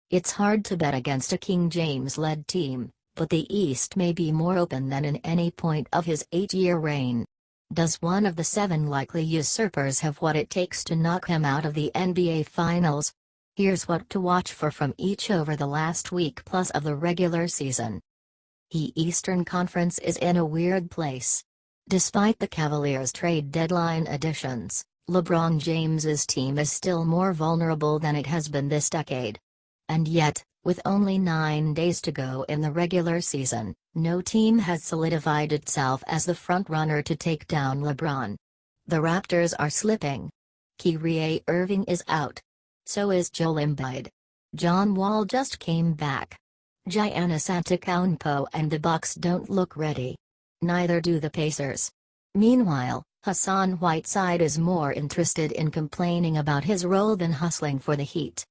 It's hard to bet against a King James-led team, but the East may be more open than in any point of his 8-year reign. Does one of the 7 likely usurpers have what it takes to knock him out of the NBA Finals? Here's what to watch for from each over the last week plus of the regular season. The Eastern Conference is in a weird place. Despite the Cavaliers' trade deadline additions, LeBron James's team is still more vulnerable than it has been this decade. And yet, with only 9 days to go in the regular season, no team has solidified itself as the front-runner to take down LeBron. The Raptors are slipping. Kyrie Irving is out. So is Joel Embiid. John Wall just came back. Giannis Antetokounmpo and the Bucks don't look ready. Neither do the Pacers. Meanwhile, Hassan Whiteside is more interested in complaining about his role than hustling for the Heat.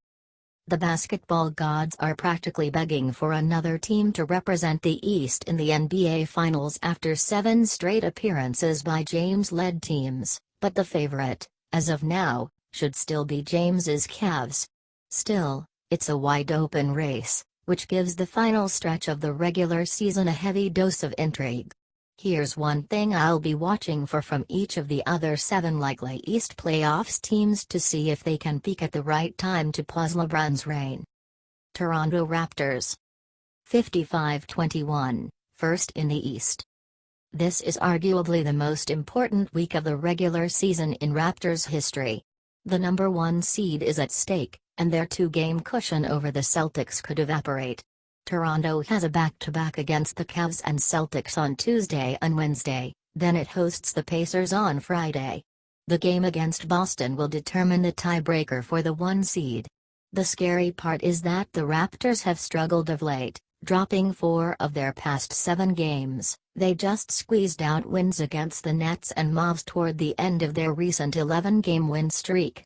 The basketball gods are practically begging for another team to represent the East in the NBA Finals after 7 straight appearances by James-led teams, but the favorite, as of now, should still be James's Cavs. Still, it's a wide-open race, which gives the final stretch of the regular season a heavy dose of intrigue. Here's one thing I'll be watching for from each of the other 7 likely East playoffs teams to see if they can peak at the right time to pause LeBron's reign. Toronto Raptors. 55-21, first in the East. This is arguably the most important week of the regular season in Raptors history. The number 1 seed is at stake, and their 2-game cushion over the Celtics could evaporate. Toronto has a back-to-back against the Cavs and Celtics on Tuesday and Wednesday, then it hosts the Pacers on Friday. The game against Boston will determine the tiebreaker for the 1 seed. The scary part is that the Raptors have struggled of late, dropping 4 of their past 7 games. They just squeezed out wins against the Nets and Mavs toward the end of their recent 11-game win streak.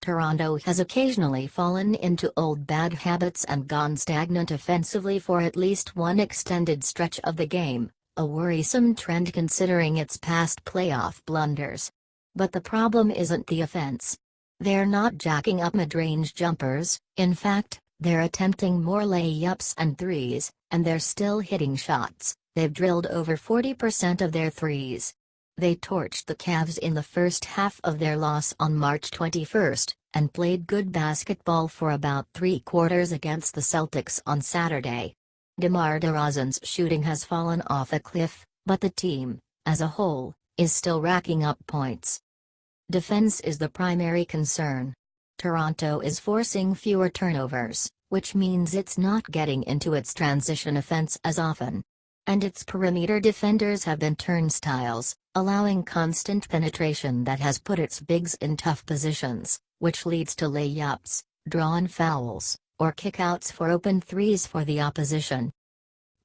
Toronto has occasionally fallen into old bad habits and gone stagnant offensively for at least one extended stretch of the game, a worrisome trend considering its past playoff blunders. But the problem isn't the offense. They're not jacking up mid-range jumpers, in fact, they're attempting more layups and threes, and they're still hitting shots. They've drilled over 40% of their threes. They torched the Cavs in the first half of their loss on March 21, and played good basketball for about 3 quarters against the Celtics on Saturday. DeMar DeRozan's shooting has fallen off a cliff, but the team, as a whole, is still racking up points. Defense is the primary concern. Toronto is forcing fewer turnovers, which means it's not getting into its transition offense as often. And its perimeter defenders have been turnstiles, allowing constant penetration that has put its bigs in tough positions, which leads to layups, drawn fouls, or kickouts for open threes for the opposition.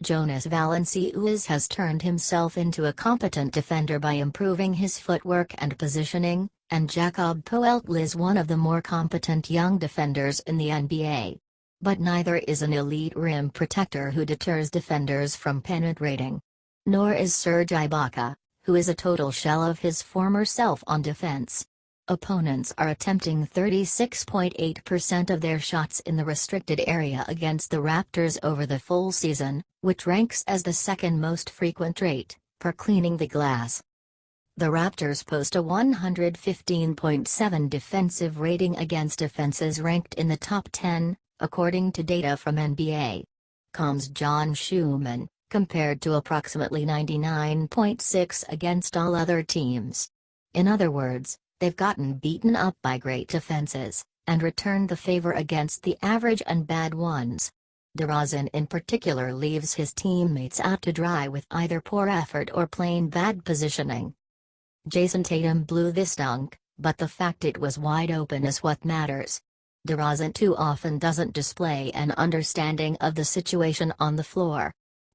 Jonas Valanciunas has turned himself into a competent defender by improving his footwork and positioning, and Jakob Poeltl is one of the more competent young defenders in the NBA. But neither is an elite rim protector who deters defenders from penetrating. Nor is Serge Ibaka, who is a total shell of his former self on defense. Opponents are attempting 36.8% of their shots in the restricted area against the Raptors over the full season, which ranks as the second most frequent rate, per Cleaning the Glass. The Raptors post a 115.7 defensive rating against offenses ranked in the top 10, according to data from NBA.com's John Schumann, compared to approximately 99.6 against all other teams. In other words, they've gotten beaten up by great defenses, and returned the favor against the average and bad ones. DeRozan in particular leaves his teammates out to dry with either poor effort or plain bad positioning. Jason Tatum blew this dunk, but the fact it was wide open is what matters. DeRozan too often doesn't display an understanding of the situation on the floor.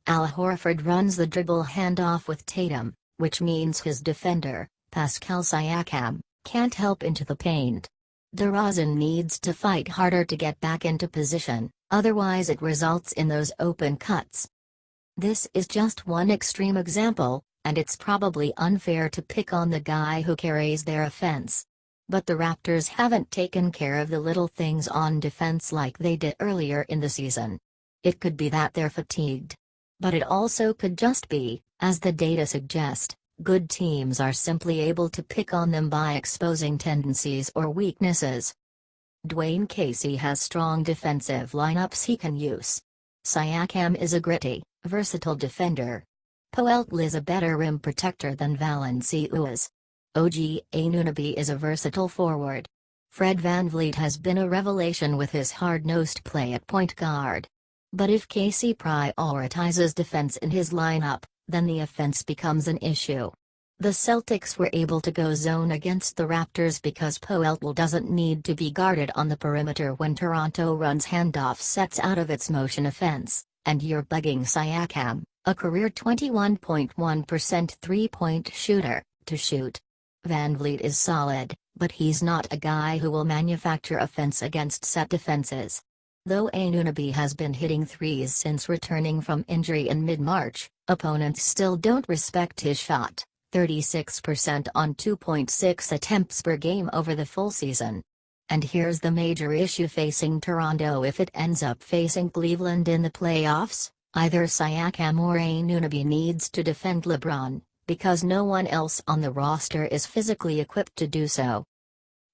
Al Horford runs the dribble handoff with Tatum, which means his defender, Pascal Siakam, can't help into the paint. DeRozan needs to fight harder to get back into position, otherwise it results in those open cuts. This is just one extreme example, and it's probably unfair to pick on the guy who carries their offense. But the Raptors haven't taken care of the little things on defense like they did earlier in the season. It could be that they're fatigued. But it also could just be, as the data suggest, good teams are simply able to pick on them by exposing tendencies or weaknesses. Dwayne Casey has strong defensive lineups he can use. Siakam is a gritty, versatile defender. Poeltl is a better rim protector than Valanciunas. OG Anunoby is a versatile forward. Fred VanVleet has been a revelation with his hard-nosed play at point guard. But if Casey prioritizes defense in his lineup, then the offense becomes an issue. The Celtics were able to go zone against the Raptors because Poeltl doesn't need to be guarded on the perimeter when Toronto runs handoff sets out of its motion offense, and you're bugging Siakam, a career 21.1% three-point shooter, to shoot. VanVleet is solid, but he's not a guy who will manufacture offense against set defenses. Though Anunoby has been hitting threes since returning from injury in mid-March, opponents still don't respect his shot, 36% on 2.6 attempts per game over the full season. And here's the major issue facing Toronto if it ends up facing Cleveland in the playoffs: either Siakam or Anunoby needs to defend LeBron, because no one else on the roster is physically equipped to do so.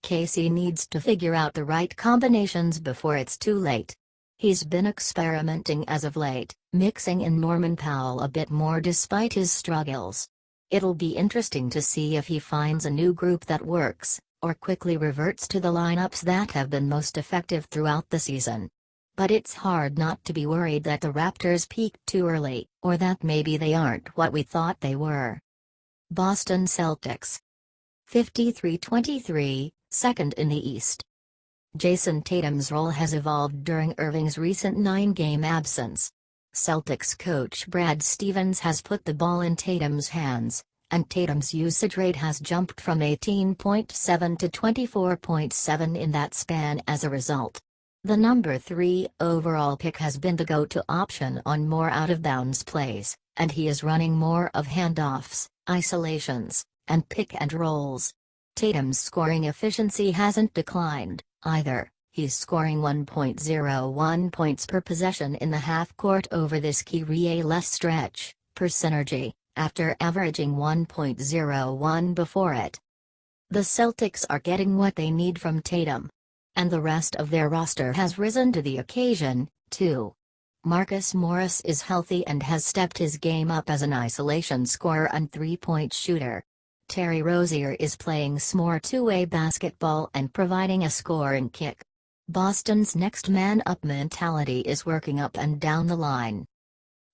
Casey needs to figure out the right combinations before it's too late. He's been experimenting as of late, mixing in Norman Powell a bit more despite his struggles. It'll be interesting to see if he finds a new group that works, or quickly reverts to the lineups that have been most effective throughout the season. But it's hard not to be worried that the Raptors peaked too early, or that maybe they aren't what we thought they were. Boston Celtics 53-23, second in the East. Jason Tatum's role has evolved during Irving's recent 9-game absence. Celtics coach Brad Stevens has put the ball in Tatum's hands, and Tatum's usage rate has jumped from 18.7 to 24.7 in that span as a result. The number 3 overall pick has been the go-to option on more out-of-bounds plays, and he is running more of handoffs, isolations, and pick-and-rolls. Tatum's scoring efficiency hasn't declined, either. He's scoring 1.01 points per possession in the half-court over this key relay stretch, per synergy, after averaging 1.01 before it. The Celtics are getting what they need from Tatum. And the rest of their roster has risen to the occasion, too. Marcus Morris is healthy and has stepped his game up as an isolation scorer and three-point shooter. Terry Rozier is playing more two-way basketball and providing a scoring kick. Boston's next man-up mentality is working up and down the line.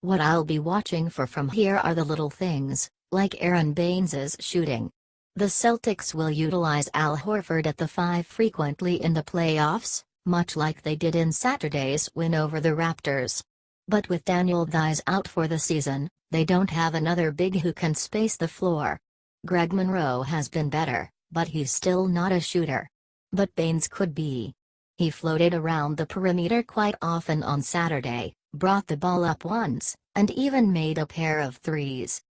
What I'll be watching for from here are the little things, like Aaron Baines's shooting. The Celtics will utilize Al Horford at the 5 frequently in the playoffs, much like they did in Saturday's win over the Raptors. But with Daniel Theis out for the season, they don't have another big who can space the floor. Greg Monroe has been better, but he's still not a shooter. But Baines could be. He floated around the perimeter quite often on Saturday, brought the ball up once, and even made a pair of threes.